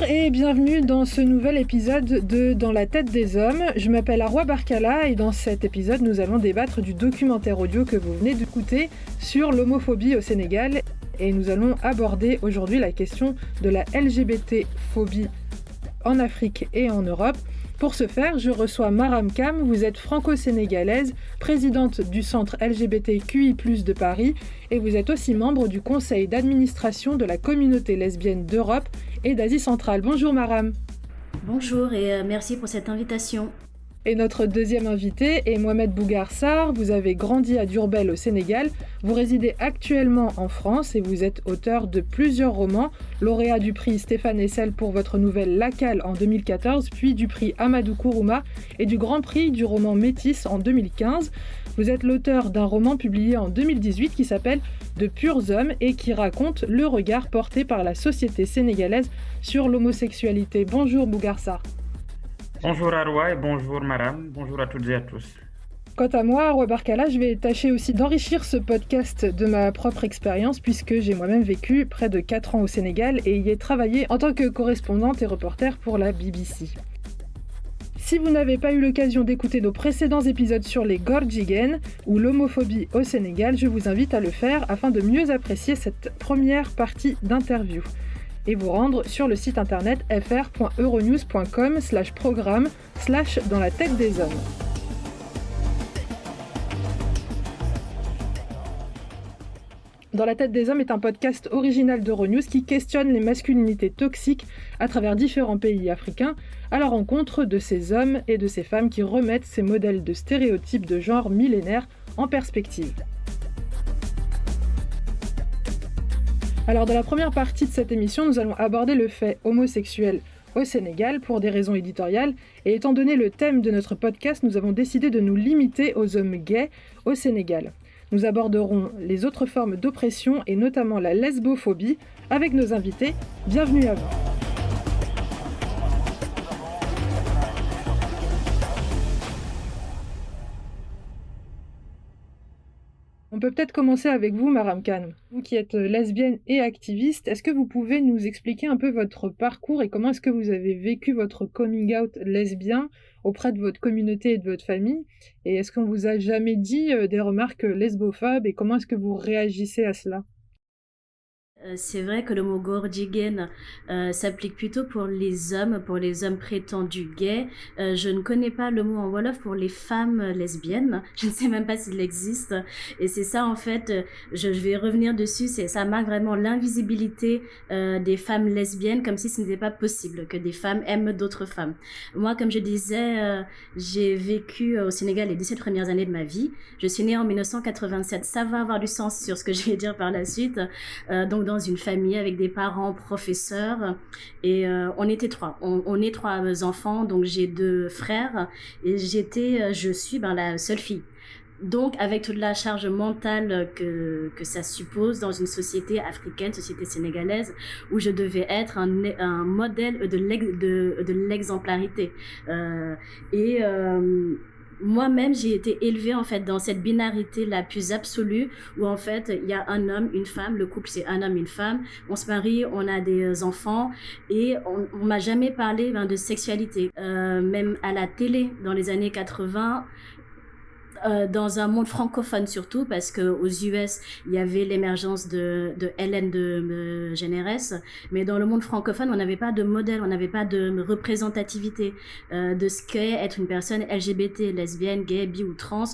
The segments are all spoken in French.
et bienvenue dans ce nouvel épisode de Dans la tête des hommes. Je m'appelle Arwa Barkala et dans cet épisode, nous allons débattre du documentaire audio que vous venez d'écouter sur l'homophobie au Sénégal. Et nous allons aborder aujourd'hui la question de la LGBT-phobie en Afrique et en Europe. Pour ce faire, je reçois Maram Kam, vous êtes franco-sénégalaise, présidente du centre LGBTQI+, de Paris, et vous êtes aussi membre du conseil d'administration de la communauté lesbienne d'Europe et d'Asie centrale. Bonjour Maram. Bonjour et merci pour cette invitation. Et notre deuxième invité est Mohamed Bougar Sarr. Vous avez grandi à Diourbel au Sénégal. Vous résidez actuellement en France et vous êtes auteur de plusieurs romans, lauréat du prix Stéphane Hessel pour votre nouvelle Lacal en 2014, puis du prix Amadou Kourouma et du Grand Prix du roman Métis en 2015. Vous êtes l'auteur d'un roman publié en 2018 qui s'appelle De purs hommes et qui raconte le regard porté par la société sénégalaise sur l'homosexualité. Bonjour Bougar Sarr. Bonjour Arwa et bonjour Maram, bonjour à toutes et à tous. Quant à moi, Arwa Barkala, je vais tâcher aussi d'enrichir ce podcast de ma propre expérience puisque j'ai moi-même vécu près de 4 ans au Sénégal et y ai travaillé en tant que correspondante et reporter pour la BBC. Si vous n'avez pas eu l'occasion d'écouter nos précédents épisodes sur les Gorjigen ou l'homophobie au Sénégal, je vous invite à le faire afin de mieux apprécier cette première partie d'interview et vous rendre sur le site internet fr.euronews.com/programme/dans la tête des hommes. Dans la tête des hommes est un podcast original d'Euronews qui questionne les masculinités toxiques à travers différents pays africains à la rencontre de ces hommes et de ces femmes qui remettent ces modèles de stéréotypes de genre millénaires en perspective. Alors dans la première partie de cette émission, nous allons aborder le fait homosexuel au Sénégal pour des raisons éditoriales et étant donné le thème de notre podcast, nous avons décidé de nous limiter aux hommes gays au Sénégal. Nous aborderons les autres formes d'oppression et notamment la lesbophobie avec nos invités. Bienvenue à vous. On peut peut-être commencer avec vous, Maram Khan. Vous qui êtes lesbienne et activiste, est-ce que vous pouvez nous expliquer un peu votre parcours et comment est-ce que vous avez vécu votre coming out lesbien auprès de votre communauté et de votre famille? Et est-ce qu'on vous a jamais dit des remarques lesbophobes et comment est-ce que vous réagissez à cela? C'est vrai que le mot gorjigen s'applique plutôt pour les hommes prétendus gays. Je ne connais pas le mot en wolof pour les femmes lesbiennes. Je ne sais même pas s'il existe. Et c'est ça en fait, je vais revenir dessus, ça marque vraiment l'invisibilité des femmes lesbiennes, comme si ce n'était pas possible que des femmes aiment d'autres femmes. Moi, comme je disais, j'ai vécu au Sénégal les 17 premières années de ma vie. Je suis née en 1987. Ça va avoir du sens sur ce que je vais dire par la suite. Donc dans une famille avec des parents professeurs et on était trois. On est 3 enfants, donc j'ai 2 frères et je suis la seule fille. Donc, avec toute la charge mentale que ça suppose dans une société africaine, société sénégalaise, où je devais être un modèle de l'exemplarité. Moi-même, j'ai été élevée en fait dans cette binarité la plus absolue où en fait il y a un homme, une femme, le couple c'est un homme, une femme, on se marie, on a des enfants et on m'a jamais parlé de sexualité. Même à la télé dans les années 80, dans un monde francophone surtout parce que aux US il y avait l'émergence de Ellen DeGeneres, mais dans le monde francophone on n'avait pas de modèle, on n'avait pas de représentativité de ce qu'est être une personne LGBT, lesbienne, gay, bi ou trans.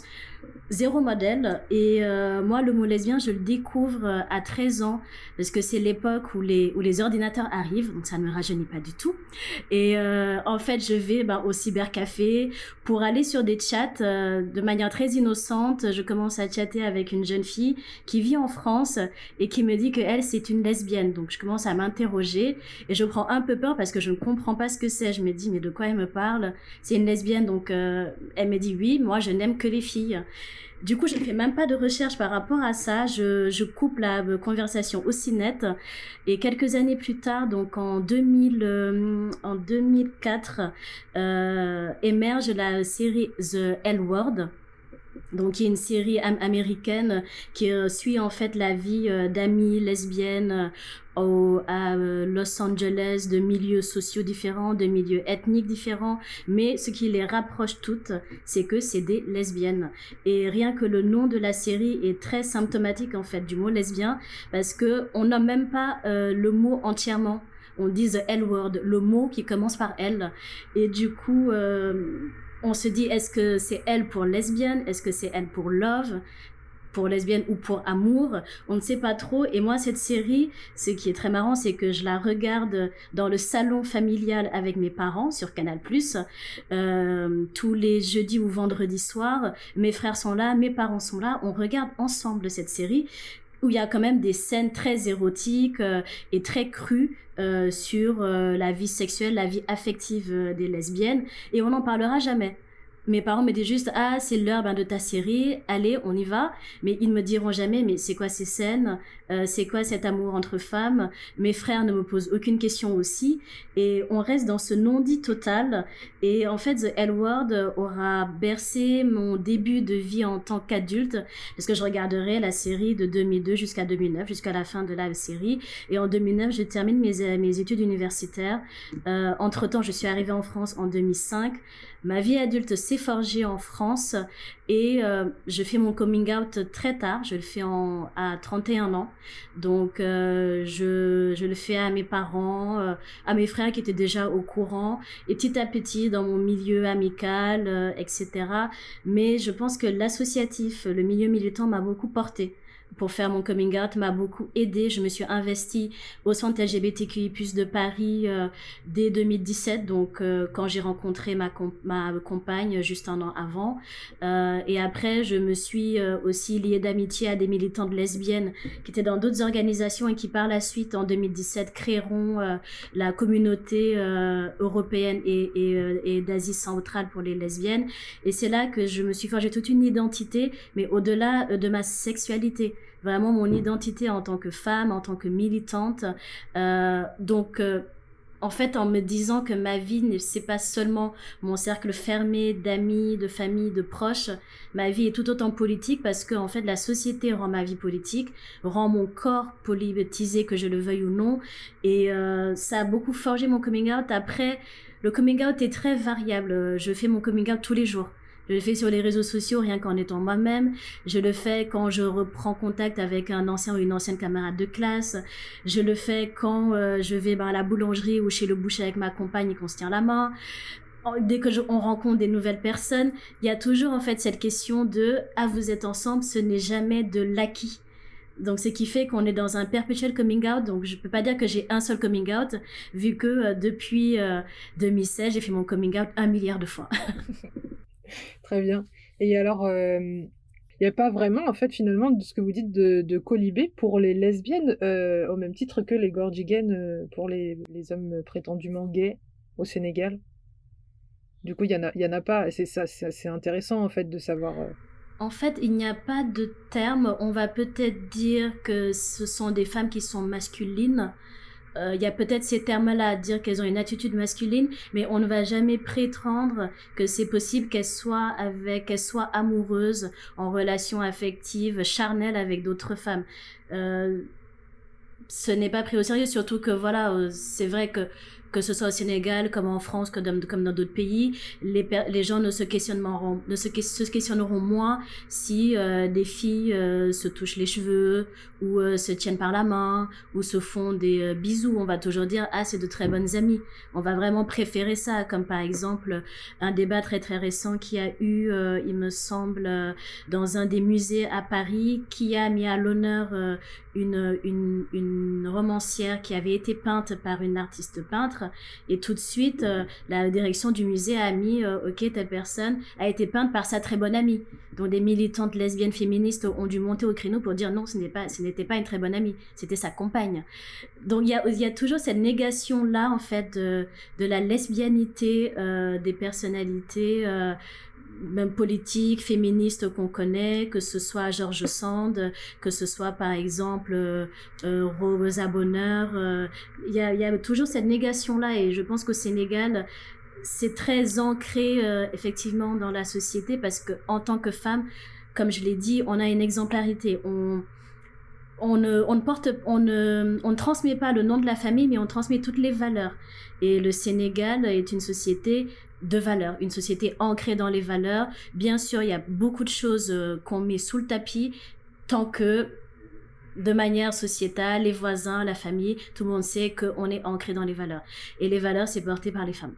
Zéro modèle et moi le mot lesbien je le découvre à 13 ans parce que c'est l'époque où les ordinateurs arrivent, donc ça ne me rajeunit pas du tout et en fait je vais au cybercafé pour aller sur des chats de manière très innocente. Je commence à chatter avec une jeune fille qui vit en France et qui me dit que elle c'est une lesbienne, donc je commence à m'interroger et je prends un peu peur parce que je ne comprends pas ce que c'est. Je me dis mais de quoi elle me parle, c'est une lesbienne donc elle me dit oui, moi je n'aime que les filles. Du coup, je ne fais même pas de recherche par rapport à ça. Je coupe la conversation aussi nette. Et quelques années plus tard, donc en 2004, émerge la série The L Word. Donc, il y a une série américaine qui suit en fait la vie d'amies lesbiennes à Los Angeles, de milieux sociaux différents, de milieux ethniques différents. Mais ce qui les rapproche toutes, c'est que c'est des lesbiennes. Et rien que le nom de la série est très symptomatique en fait du mot lesbien, parce que on n'a même pas le mot entièrement. On dit the L word, le mot qui commence par L. Et du coup, on se dit, est-ce que c'est L pour lesbienne? Est-ce que c'est L pour love? Pour lesbienne ou pour amour? On ne sait pas trop. Et moi, cette série, ce qui est très marrant, c'est que je la regarde dans le salon familial avec mes parents sur Canal+, tous les jeudis ou vendredis soirs. Mes frères sont là, mes parents sont là. On regarde ensemble cette série, où il y a quand même des scènes très érotiques et très crues sur la vie sexuelle, la vie affective des lesbiennes, et on n'en parlera jamais. Mes parents me disent juste, ah, c'est l'heure de ta série, allez, on y va. Mais ils me diront jamais, mais c'est quoi ces scènes? C'est quoi cet amour entre femmes? Mes frères ne me posent aucune question aussi. Et on reste dans ce non-dit total. Et en fait, The L Word aura bercé mon début de vie en tant qu'adulte, parce que je regarderai la série de 2002 jusqu'à 2009, jusqu'à la fin de la série. Et en 2009, je termine mes études universitaires. Entre-temps, je suis arrivée en France en 2005. Ma vie adulte s'est forgée en France et je fais mon coming out très tard. Je le fais à 31 ans. Donc, je le fais à mes parents, à mes frères qui étaient déjà au courant, et petit à petit dans mon milieu amical, etc. Mais je pense que l'associatif, le milieu militant m'a beaucoup portée. Pour faire mon coming out, m'a beaucoup aidée. Je me suis investie au centre LGBTQI+ de Paris dès 2017, donc quand j'ai rencontré ma compagne juste un an avant. Et après, je me suis aussi liée d'amitié à des militantes lesbiennes qui étaient dans d'autres organisations et qui par la suite, en 2017, créeront la communauté européenne et d'Asie centrale pour les lesbiennes. Et c'est là que je me suis forgée toute une identité, mais au-delà de ma sexualité. Vraiment mon identité en tant que femme, en tant que militante. Donc, en fait, en me disant que ma vie, c'est pas seulement mon cercle fermé d'amis, de famille, de proches. Ma vie est tout autant politique parce que, en fait, la société rend ma vie politique, rend mon corps politisé, que je le veuille ou non. Et ça a beaucoup forgé mon coming out. Après, le coming out est très variable. Je fais mon coming out tous les jours. Je le fais sur les réseaux sociaux, rien qu'en étant moi-même. Je le fais quand je reprends contact avec un ancien ou une ancienne camarade de classe. Je le fais quand je vais à la boulangerie ou chez le boucher avec ma compagne et qu'on se tient la main. Dès que on rencontre des nouvelles personnes, il y a toujours en fait cette question de « Ah, vous êtes ensemble », ce n'est jamais de l'acquis. Donc, ce qui fait qu'on est dans un perpétuel coming out. Donc, je peux pas dire que j'ai un seul coming out, vu que depuis 2016, j'ai fait mon coming out 1 milliard de fois. Très bien. Et alors, il n'y a pas vraiment, en fait, finalement, de ce que vous dites de colibé pour les lesbiennes, au même titre que les gordigènes pour les hommes prétendument gays au Sénégal? Du coup, il y en a pas. C'est intéressant, en fait, de savoir. En fait, il n'y a pas de terme. On va peut-être dire que ce sont des femmes qui sont masculines. Il y a peut-être ces termes-là à dire qu'elles ont une attitude masculine, mais on ne va jamais prétendre que c'est possible qu'elles soient amoureuses, en relation affective, charnelle avec d'autres femmes. Ce n'est pas pris au sérieux, surtout que voilà, c'est vrai que ce soit au Sénégal, comme en France, comme dans d'autres pays, les gens ne se questionneront moins si des filles se touchent les cheveux ou se tiennent par la main ou se font des bisous. On va toujours dire « Ah, c'est de très bonnes amies ». On va vraiment préférer ça, comme par exemple un débat très très récent qui a eu, il me semble, dans un des musées à Paris, qui a mis à l'honneur une romancière qui avait été peinte par une artiste peintre. Et tout de suite, la direction du musée a mis ok, telle personne a été peinte par sa très bonne amie. Donc des militantes lesbiennes féministes ont dû monter au créneau pour dire non, ce n'était pas une très bonne amie, c'était sa compagne. Donc il y a toujours cette négation là en fait de la lesbianité des personnalités même politiques, féministes qu'on connaît, que ce soit George Sand, que ce soit par exemple Rosa Bonheur. Il y a toujours cette négation-là, et je pense qu'au Sénégal, c'est très ancré effectivement dans la société parce que en tant que femme, comme je l'ai dit, on a une exemplarité. On ne transmet pas le nom de la famille, mais on transmet toutes les valeurs. Et le Sénégal est une société de valeurs, une société ancrée dans les valeurs. Bien sûr, il y a beaucoup de choses qu'on met sous le tapis, tant que de manière sociétale, les voisins, la famille, tout le monde sait qu'on est ancré dans les valeurs. Et les valeurs, c'est porté par les femmes.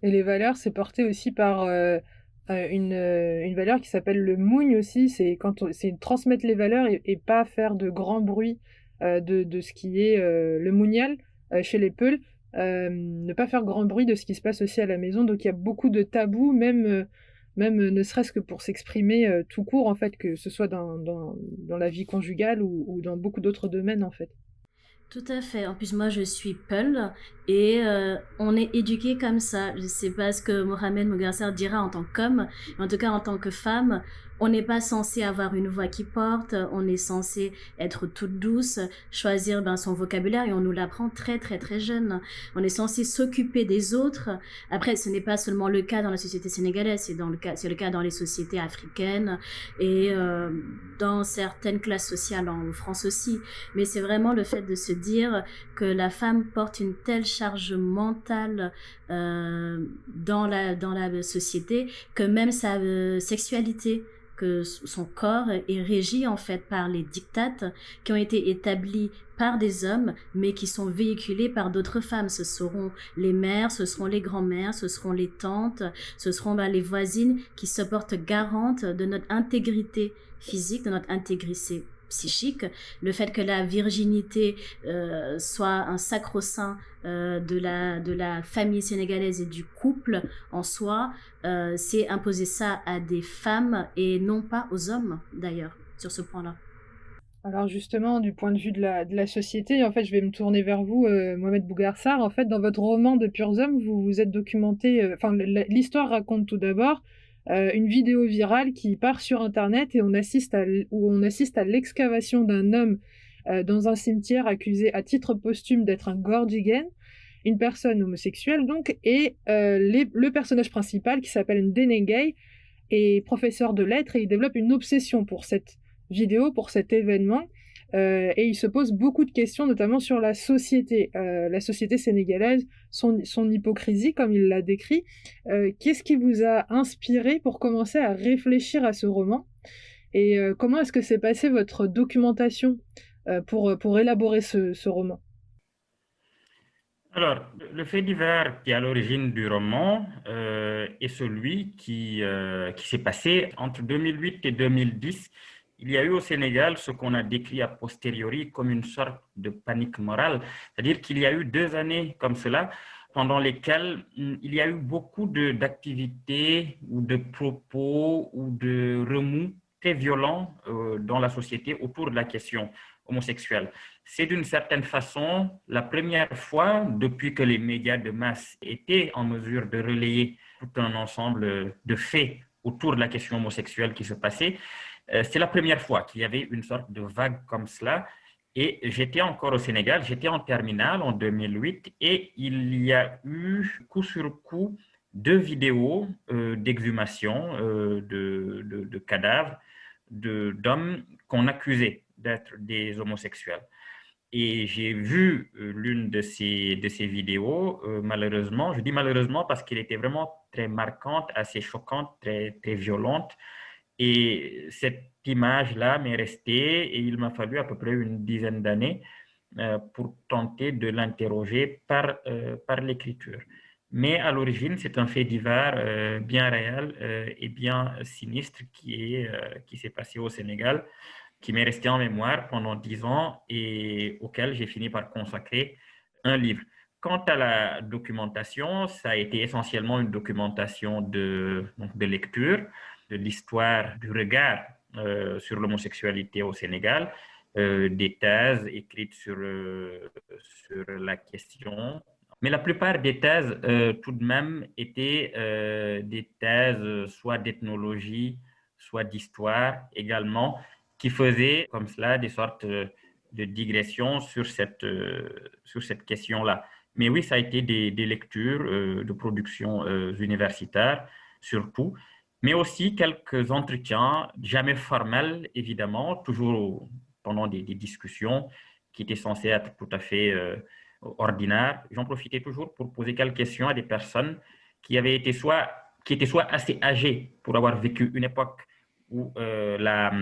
Et les valeurs, c'est porté aussi par une valeur qui s'appelle le mougne aussi. C'est transmettre les valeurs et pas faire de grand bruit de ce qui est le mounial chez les Peuls. Ne pas faire grand bruit de ce qui se passe aussi à la maison. Donc il y a beaucoup de tabous, même ne serait-ce que pour s'exprimer tout court, en fait, que ce soit dans la vie conjugale ou dans beaucoup d'autres domaines, en fait. Tout à fait. En plus, moi, je suis Peul et on est éduqué comme ça. Je sais pas ce que Mohamed Mougassar dira en tant qu'homme, mais en tout cas, en tant que femme, on n'est pas censé avoir une voix qui porte, on est censé être toute douce, choisir son vocabulaire et on nous l'apprend très, très, très jeune. On est censé s'occuper des autres. Après, ce n'est pas seulement le cas dans la société sénégalaise, c'est le cas dans les sociétés africaines et dans certaines classes sociales en France aussi. Mais c'est vraiment le fait de se dire que la femme porte une telle charge mentale dans la société que même sa sexualité, que son corps est régi en fait par les dictates qui ont été établis par des hommes mais qui sont véhiculés par d'autres femmes. Ce seront les mères, ce seront les grands-mères, ce seront les tantes, ce seront les voisines qui se portent garantes de notre intégrité physique, de notre intégrité psychique, le fait que la virginité soit un sacro-saint de la famille sénégalaise et du couple en soi, c'est imposer ça à des femmes et non pas aux hommes d'ailleurs sur ce point-là. Alors justement, du point de vue de la société, en fait, je vais me tourner vers vous, Mohamed Bougarsar. En fait, dans votre roman de Purs Hommes, vous vous êtes documenté. Enfin, l'histoire raconte tout d'abord une vidéo virale qui part sur Internet et où on assiste à l'excavation d'un homme dans un cimetière accusé à titre posthume d'être un Gordigan, une personne homosexuelle donc, et le personnage principal qui s'appelle Ndenengay est professeur de lettres et il développe une obsession pour cette vidéo, pour cet événement, et il se pose beaucoup de questions, notamment sur la société sénégalaise, son hypocrisie, comme il l'a décrit. Qu'est-ce qui vous a inspiré pour commencer à réfléchir à ce roman? Et comment est-ce que s'est passée votre documentation pour élaborer ce roman? Alors, le fait divers qui est à l'origine du roman est celui qui s'est passé entre 2008 et 2010. Il y a eu au Sénégal ce qu'on a décrit a posteriori comme une sorte de panique morale, c'est-à-dire qu'il y a eu 2 années comme cela pendant lesquelles il y a eu beaucoup d'activités ou de propos ou de remous très violents dans la société autour de la question homosexuelle. C'est d'une certaine façon la première fois depuis que les médias de masse étaient en mesure de relayer tout un ensemble de faits autour de la question homosexuelle qui se passait. C'est la première fois qu'il y avait une sorte de vague comme cela. Et j'étais encore au Sénégal, j'étais en terminale en 2008 et il y a eu coup sur coup 2 vidéos d'exhumation de cadavres d'hommes qu'on accusait d'être des homosexuels. Et j'ai vu l'une de ces vidéos, malheureusement, je dis malheureusement parce qu'elle était vraiment très marquante, assez choquante, très, très violente. Et cette image-là m'est restée et il m'a fallu à peu près une dizaine d'années pour tenter de l'interroger par l'écriture. Mais à l'origine, c'est un fait divers bien réel et bien sinistre qui s'est passé au Sénégal, qui m'est resté en mémoire pendant 10 ans et auquel j'ai fini par consacrer un livre. Quant à la documentation, ça a été essentiellement une documentation donc de lecture, de l'histoire du regard sur l'homosexualité au Sénégal, des thèses écrites sur la question. Mais la plupart des thèses, tout de même, étaient des thèses soit d'ethnologie, soit d'histoire également, qui faisaient comme cela des sortes de digressions sur cette question-là. Mais oui, ça a été des lectures de production universitaire, surtout, mais aussi quelques entretiens, jamais formels, évidemment, toujours pendant des discussions qui étaient censées être tout à fait ordinaires. J'en profitais toujours pour poser quelques questions à des personnes qui étaient soit assez âgées pour avoir vécu une époque où la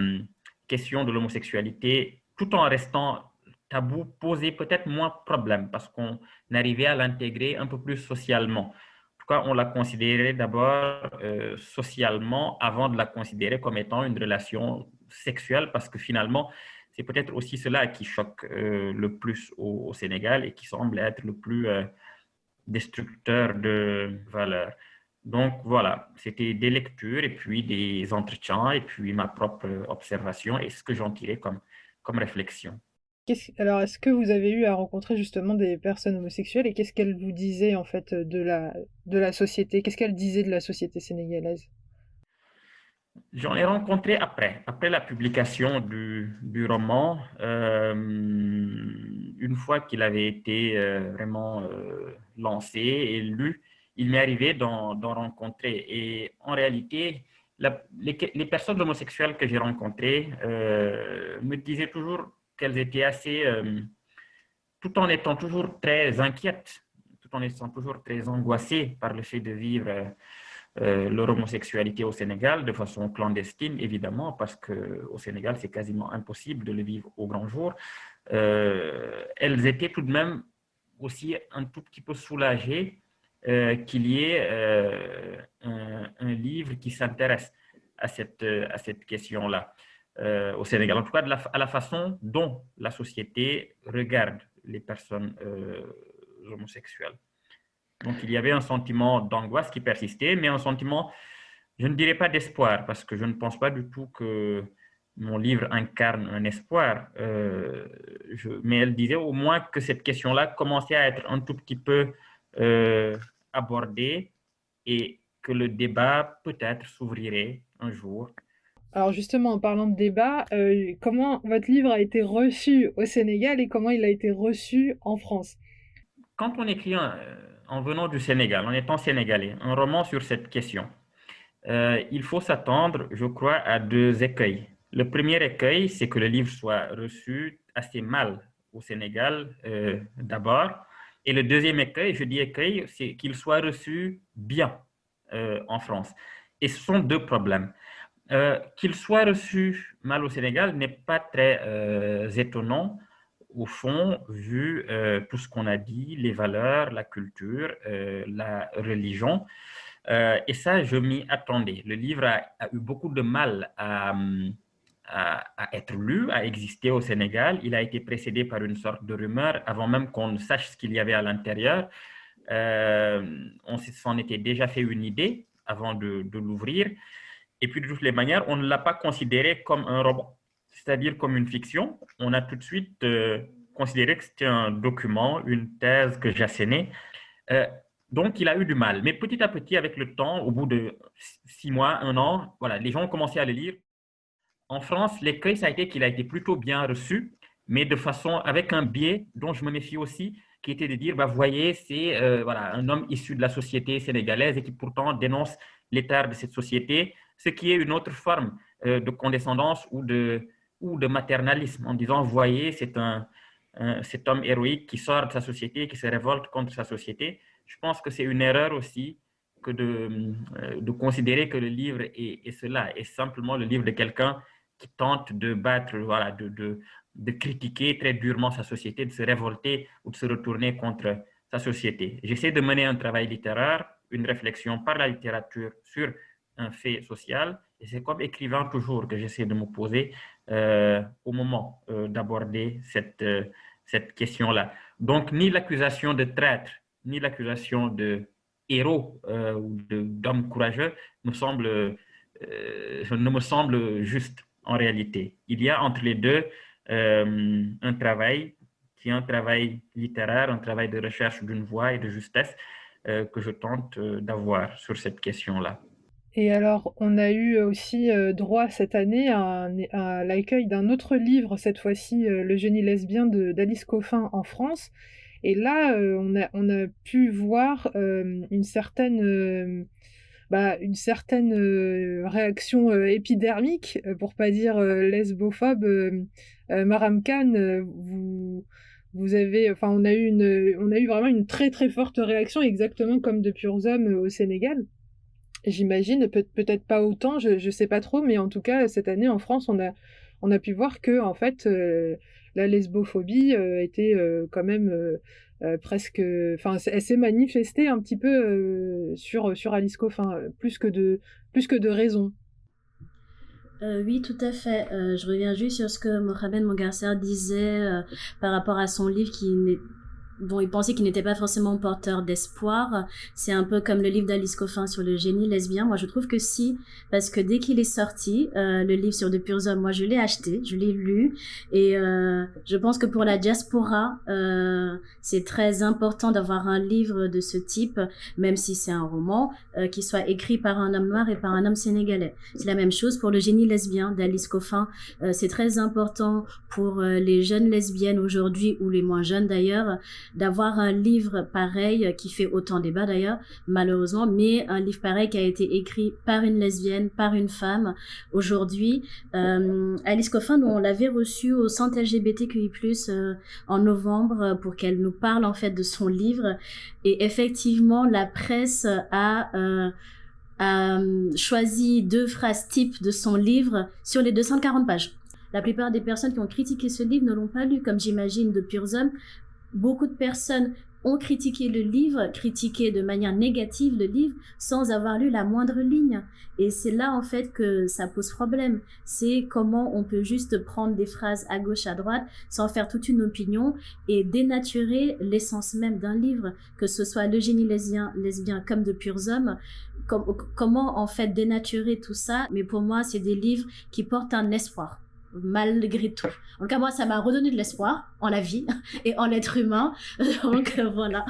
question de l'homosexualité, tout en restant tabou, posait peut-être moins de problème parce qu'on arrivait à l'intégrer un peu plus socialement. En tout cas, on l'a considéré d'abord socialement avant de la considérer comme étant une relation sexuelle parce que finalement, c'est peut-être aussi cela qui choque le plus au Sénégal et qui semble être le plus destructeur de valeurs. Donc voilà, c'était des lectures et puis des entretiens et puis ma propre observation et ce que j'en tirais comme réflexion. Alors, est-ce que vous avez eu à rencontrer justement des personnes homosexuelles et qu'est-ce qu'elles vous disaient en fait de la société? Qu'est-ce qu'elles disaient de la société sénégalaise? J'en ai rencontré après la publication du roman, une fois qu'il avait été vraiment lancé et lu, il m'est arrivé d'en rencontrer. Et en réalité, les personnes homosexuelles que j'ai rencontrées me disaient toujours qu'elles étaient assez, tout en étant toujours très inquiètes, tout en étant toujours très angoissées par le fait de vivre leur homosexualité au Sénégal de façon clandestine, évidemment, parce qu'au Sénégal, c'est quasiment impossible de le vivre au grand jour. Elles étaient tout de même aussi un tout petit peu soulagées qu'il y ait un livre qui s'intéresse à cette question-là au Sénégal. En tout cas, à la façon dont la société regarde les personnes homosexuelles. Donc, il y avait un sentiment d'angoisse qui persistait, mais un sentiment, je ne dirais pas d'espoir, parce que je ne pense pas du tout que mon livre incarne un espoir. Mais elle disait au moins que cette question-là commençait à être un tout petit peu abordée et que le débat peut-être s'ouvrirait un jour. Alors justement, en parlant de débat, comment votre livre a été reçu au Sénégal et comment il a été reçu en France? Quand on écrit en venant du Sénégal, en étant sénégalais, un roman sur cette question, il faut s'attendre, je crois, à deux écueils. Le premier écueil, c'est que le livre soit reçu assez mal au Sénégal d'abord. Et le deuxième écueil, je dis écueil, c'est qu'il soit reçu bien en France. Et ce sont deux problèmes. Qu'il soit reçu mal au Sénégal n'est pas très étonnant, au fond, vu tout ce qu'on a dit, les valeurs, la culture, la religion. Et ça, je m'y attendais. Le livre a eu beaucoup de mal à être lu, à exister au Sénégal. Il a été précédé par une sorte de rumeur avant même qu'on ne sache ce qu'il y avait à l'intérieur. On s'en était déjà fait une idée avant de l'ouvrir. Et puis, de toutes les manières, on ne l'a pas considéré comme un roman, c'est-à-dire comme une fiction. On a tout de suite considéré que c'était un document, une thèse que j'assénais. Euh, donc, il a eu du mal. Mais petit à petit, avec le temps, au bout de 6 mois, un an, voilà, les gens ont commencé à le lire. En France, l'écueil, ça a été qu'il a été plutôt bien reçu, mais de façon, avec un biais dont je me méfie aussi, qui était de dire, bah, voyez, c'est voilà, un homme issu de la société sénégalaise et qui pourtant dénonce l'état de cette société, ce qui est une autre forme de condescendance ou de maternalisme, en disant, voyez, cet homme héroïque qui sort de sa société, qui se révolte contre sa société. Je pense que c'est une erreur aussi que de considérer que le livre est cela, est simplement le livre de quelqu'un qui tente de battre, voilà, de critiquer très durement sa société, de se révolter ou de se retourner contre sa société. J'essaie de mener un travail littéraire, une réflexion par la littérature sur un fait social, et c'est comme écrivain toujours que j'essaie de me poser au moment d'aborder cette question-là. Donc, ni l'accusation de traître, ni l'accusation de héros ou d'homme courageux ne me semble juste en réalité. Il y a entre les deux un travail qui est un travail littéraire, un travail de recherche d'une voix et de justesse que je tente d'avoir sur cette question-là. Et alors, on a eu aussi droit cette année à l'accueil d'un autre livre, cette fois-ci Le génie lesbien d'Alice Coffin en France. Et là, on a pu voir une certaine réaction épidermique, pour pas dire lesbophobe. Maram Khan, vous avez, enfin, on a eu vraiment une très très forte réaction, exactement comme de Purs Hommes au Sénégal. J'imagine, peut-être pas autant, je sais pas trop, mais en tout cas, cette année en France, on a pu voir que en fait, la lesbophobie était quand même presque, enfin, elle s'est manifestée un petit peu sur Alice Coffin, plus que de raison. Oui, tout à fait. Je reviens juste sur ce que Mohamed Mongarser disait par rapport à son livre dont il pensait qu'il n'était pas forcément porteur d'espoir. C'est un peu comme le livre d'Alice Coffin sur le génie lesbien. Moi, je trouve que si, parce que dès qu'il est sorti, le livre sur De Purs Hommes, moi, je l'ai acheté, je l'ai lu, et je pense que pour la diaspora, c'est très important d'avoir un livre de ce type, même si c'est un roman, qui soit écrit par un homme noir et par un homme sénégalais. C'est la même chose pour le génie lesbien d'Alice Coffin. C'est très important pour les jeunes lesbiennes aujourd'hui, ou les moins jeunes d'ailleurs, d'avoir un livre pareil qui fait autant débat d'ailleurs, malheureusement, mais un livre pareil qui a été écrit par une lesbienne, par une femme. Aujourd'hui, Alice Coffin, on l'avait reçue au centre LGBTQI+, en novembre, pour qu'elle nous parle en fait de son livre. Et effectivement, la presse a choisi 2 phrases types de son livre sur les 240 pages. La plupart des personnes qui ont critiqué ce livre ne l'ont pas lu, comme j'imagine de Purs Hommes. Beaucoup de personnes ont critiqué le livre, critiqué de manière négative le livre, sans avoir lu la moindre ligne. Et c'est là, en fait, que ça pose problème. C'est comment on peut juste prendre des phrases à gauche, à droite, sans faire toute une opinion, et dénaturer l'essence même d'un livre, que ce soit le génie lesbien comme de Purs Hommes. Comment, en fait, dénaturer tout ça? Mais pour moi, c'est des livres qui portent un espoir, malgré tout. En tout cas, moi, ça m'a redonné de l'espoir en la vie et en l'être humain. Donc, voilà.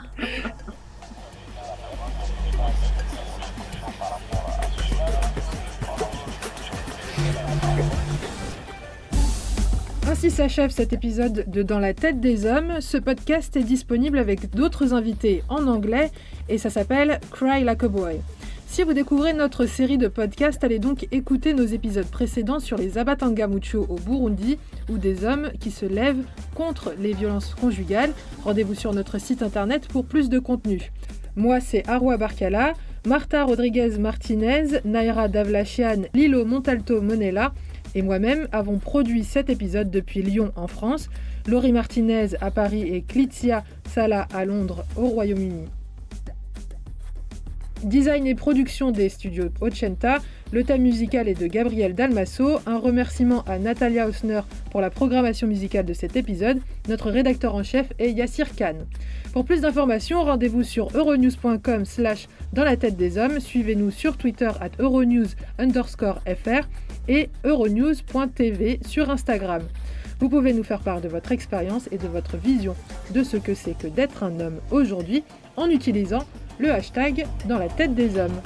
Ainsi s'achève cet épisode de Dans la tête des hommes. Ce podcast est disponible avec d'autres invités en anglais et ça s'appelle Cry Like a Boy. Si vous découvrez notre série de podcasts, allez donc écouter nos épisodes précédents sur les Abatangamucho au Burundi ou des hommes qui se lèvent contre les violences conjugales. Rendez-vous sur notre site internet pour plus de contenu. Moi, c'est Arwa Barkala, Marta Rodriguez Martinez, Naira Davlachian, Lilo Montalto Monella et moi-même avons produit cet épisode depuis Lyon en France, Laurie Martinez à Paris et Clitia Salah à Londres au Royaume-Uni. Design et production des studios Ochenta, le thème musical est de Gabriel Dalmasso, un remerciement à Natalia Hausner pour la programmation musicale de cet épisode, notre rédacteur en chef est Yassir Khan. Pour plus d'informations, rendez-vous sur euronews.com/dans la tête des hommes, suivez-nous sur Twitter @euronews_fr et euronews.tv sur Instagram. Vous pouvez nous faire part de votre expérience et de votre vision de ce que c'est que d'être un homme aujourd'hui en utilisant le hashtag Dans la tête des hommes.